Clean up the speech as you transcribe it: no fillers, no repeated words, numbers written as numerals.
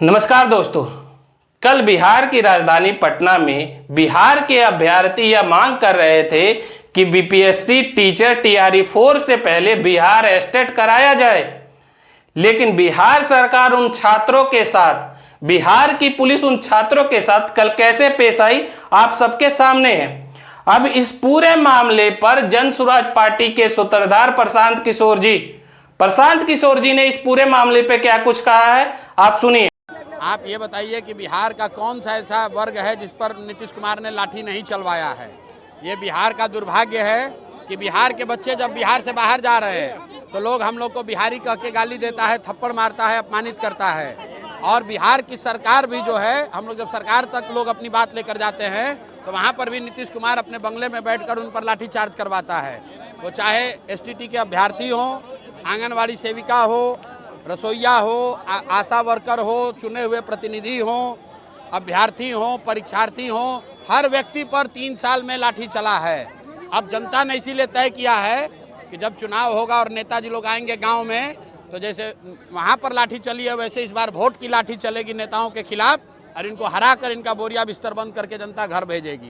नमस्कार दोस्तों, कल बिहार की राजधानी पटना में बिहार के अभ्यर्थी यह मांग कर रहे थे कि बीपीएससी टीचर टीआरई 4 से पहले बिहार एस्टेट कराया जाए। लेकिन बिहार सरकार उन छात्रों के साथ, बिहार की पुलिस उन छात्रों के साथ कल कैसे पेश आई, आप सबके सामने है। अब इस पूरे मामले पर जन सुराज पार्टी के सूत्रधार प्रशांत किशोर जी ने इस पूरे मामले पे क्या कुछ कहा है, आप सुनिए। आप ये बताइए कि बिहार का कौन सा ऐसा वर्ग है जिस पर नीतीश कुमार ने लाठी नहीं चलवाया है। ये बिहार का दुर्भाग्य है कि बिहार के बच्चे जब बिहार से बाहर जा रहे हैं तो लोग हम लोग को बिहारी कह के गाली देता है, थप्पड़ मारता है, अपमानित करता है। और बिहार की सरकार भी जो है, हम लोग जब सरकार तक लोग अपनी बात लेकर जाते हैं तो वहाँ पर भी नीतीश कुमार अपने बंगले में बैठकर उन पर लाठी चार्ज करवाता है। वो चाहे एसटीटी के अभ्यर्थी हो, आंगनवाड़ी सेविका हो, रसोईया हो, आशा वर्कर हो, चुने हुए प्रतिनिधि हो, अभ्यर्थी हो, परीक्षार्थी हो, हर व्यक्ति पर 3 साल में लाठी चला है। अब जनता ने इसीलिए तय किया है कि जब चुनाव होगा और नेताजी लोग आएंगे गांव में, तो जैसे वहां पर लाठी चली है वैसे इस बार वोट की लाठी चलेगी नेताओं के खिलाफ, और इनको हरा कर इनका बोरिया बिस्तर बंद करके जनता घर भेजेगी।